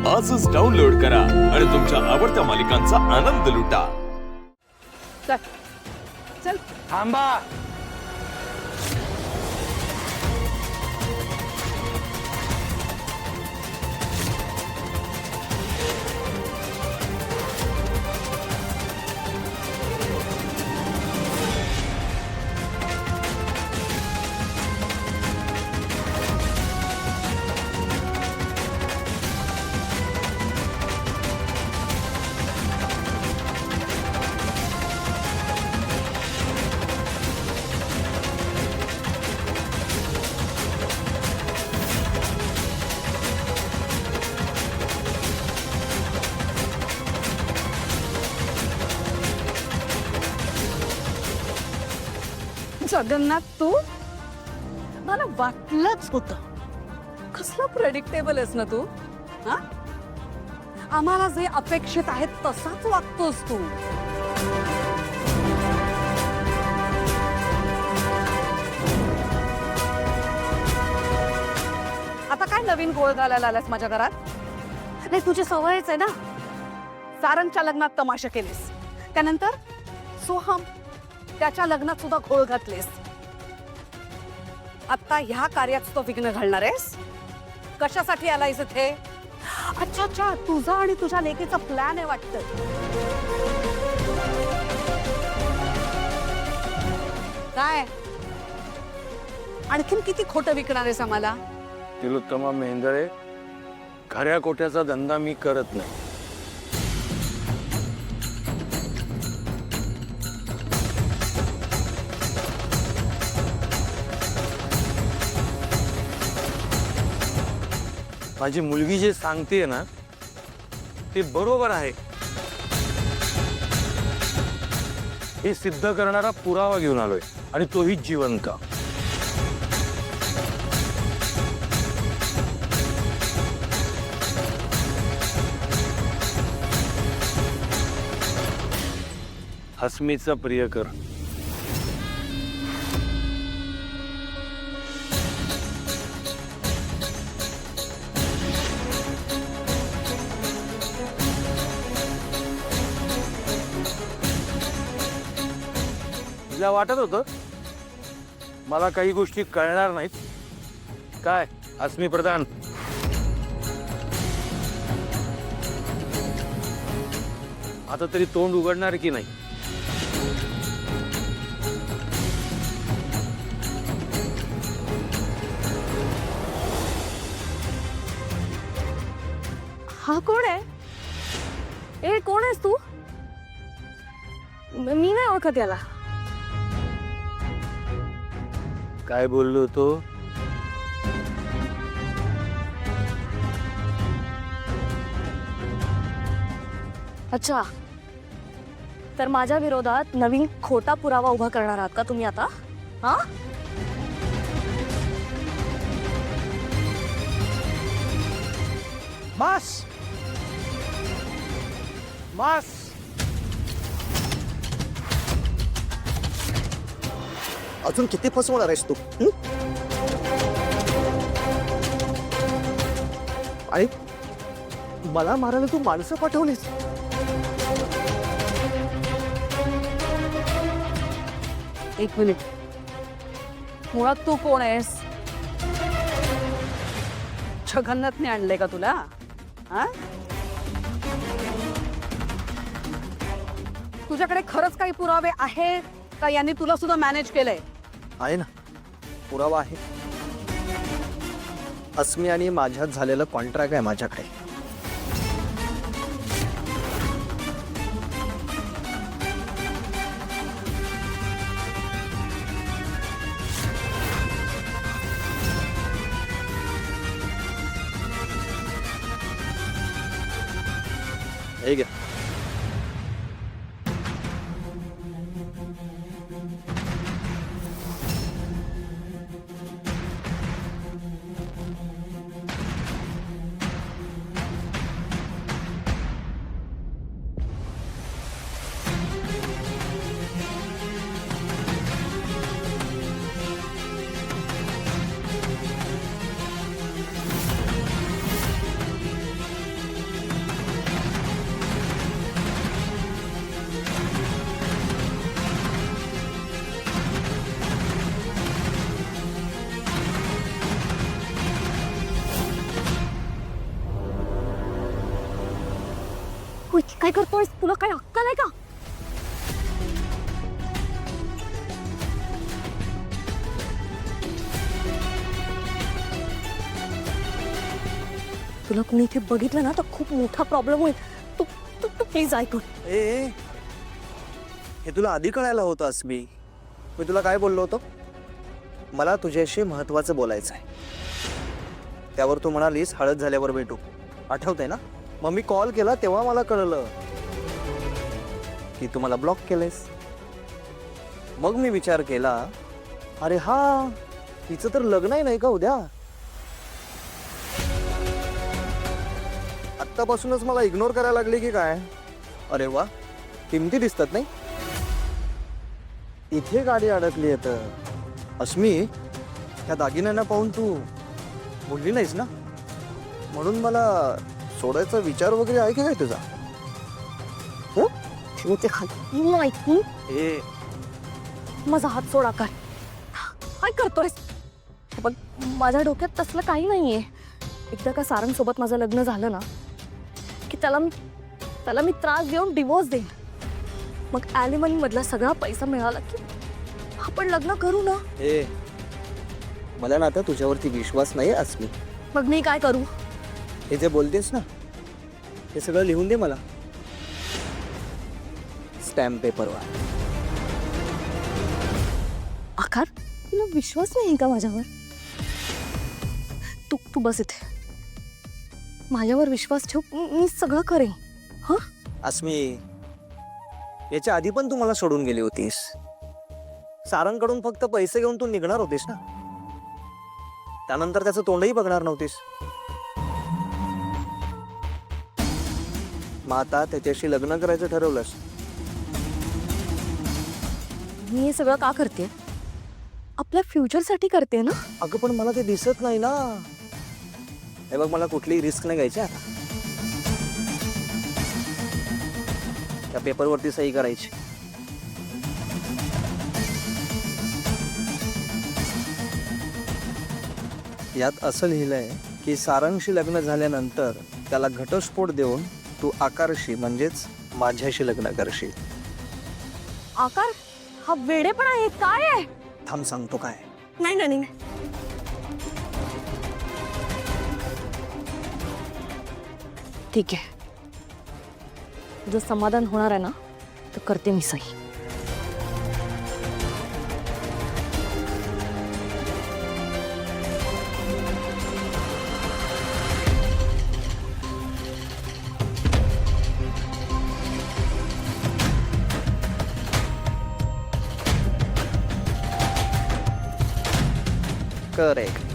आजच डाउनलोड करा आणि तुमच्या आवडत्या मालिकांचा आनंद लुटा। चल चल थांबा। जगन्नाथ, तू मला वाटलंच होतं। कसलं प्रेडिक्टेबल आहेस ना तू। हा, आम्हाला जे अपेक्षित आहे तसाच वागतोस तू। आता काय नवीन गोळ घालायला आलास माझ्या घरात? नाही, तुझी सवयच आहे ना। सारंगच्या लग्नात तमाशा केलीस, त्यानंतर सोहम त्याच्या लग्नात सुद्धा घोळ घातलेस। आता ह्या कार्यात तो विघ्न घालणार आहेस? कशासाठी आलायस इथे? अच्छा अच्छा, तुझा आणि तुझ्या लेकीचा प्लॅन आहे वाटतं। काय आणखीन किती खोटं विकणार आहेस आम्हाला? तिलोत्तमा मेंदळे, खऱ्या कोट्याचा धंदा मी करत नाही। माझी मुलगी जे सांगते ना ते बरोबर आहे, हे सिद्ध करणारा पुरावा घेऊन आलोय, आणि तोही जिवंत। हसमीचा प्रियकर तिला वाटत होतं मला काही गोष्टी कळणार नाहीत। काय हसमी प्रधान, आता तरी तोंड उघडणार की नाही? हा कोण आहे? ए, कोण आहेस तू? मी नाही ओळखत याला। काय बोललो तो? अच्छा, तर माझ्या विरोधात नवीन खोटा पुरावा उभा करणार आहात का तुम्ही आता? हा, मास मास अजून किती फसवणार आहेस तू? आणि मला मारायला तू माणसं पाठवलीस? एक मिनिट, मुळात तू कोण आहेस? जगन्नाथने आणले का तुला? हा, तुझ्याकडे खरंच काही पुरावे आहेत का? यांनी तुला सुद्धा मॅनेज केलंय? आहे ना, पुरावा आहे। अस्मी आणि माझ्यात झालेलं कॉन्ट्रॅक्ट आहे माझ्याकडे। हे घ्या। तू काय करतोयस? तुला काय अक्कल आहे का? तुला कुणी इथे बघितलं ना तर खूप मोठा प्रॉब्लेम होईल. तू तू तू प्लीज ऐकून. ए हे तुला आधी कळायला होतं अस्मी. मी तुला काय बोललो होतो? मला तुझ्याशी महत्वाचं बोलायचं आहे. त्यावर तू म्हणालीस हळद झाल्यावर भेटू. आठवतंय ना? मग मी कॉल केला तेव्हा मला कळलं की तू मला ब्लॉक केलंयस. मग मी विचार केला, अरे हा तिचं तर लग्नही नाही का उद्या. आत्तापासूनच मला इग्नोर करायला लागली की काय? अरे वा, किमती दिसतात नाही. इथे गाडी अडकली आहे तर अस्मी, ह्या दागिन्यांना पाहून तू बोलली नाहीस ना, म्हणून मला सोडायचा विचार वगैरे आहे की काय तुझा? हो ठेवते खाली. ऐकून ए माझा हात सोड आकार. काय करतोयस? बघ, माझ्या डोक्यात तसलं काही नाहीये. एकदा का सारंग सोबत माझं लग्न झालं ना की त्याला मी त्रास देऊन डिवोर्स देईन. मग ॲलिमनी मधला सगळा पैसा मिळाला की आपण लग्न करू ना. ए मला ना आता तुझ्यावरती विश्वास नाही अस्मी. मग मी काय करू? हे जे बोलतेस ना हे सगळं लिहून दे मला स्टॅम्प पेपरवर. आकार, तुला विश्वास नाही का माझ्यावर? तू बस इथे. माझ्यावर विश्वास ठेव. मी सगळं करेन. हा अस्मी, याच्या आधी पण तू मला सोडून गेली होतीस. सारंगकडून फक्त पैसे घेऊन तू निघणार होतीस ना. त्यानंतर त्याचं तोंडही बघणार नव्हतीस. मग आता त्याच्याशी लग्न करायचं ठरवलंस. मी हे सगळं का करते? आपल्या फ्युचरसाठी करते ना. अगं पण मला ते दिसत नाही ना. हे बघ, मला कुठलीही रिस्क नाही घ्यायची आता. त्या पेपरवरती सही करायची. यात असं लिहिलंय की सारंगशी लग्न झाल्यानंतर त्याला घटस्फोट देऊन तू आकारशी म्हणजेच माझ्याशी लग्न करशील. आकार, हा वेडेपणा आहे काय आहे? थांब सांगतो काय. नाही नाही नाही. ठीक आहे, तुझं समाधान होणार आहे ना तर करते मी सही. करेक्ट.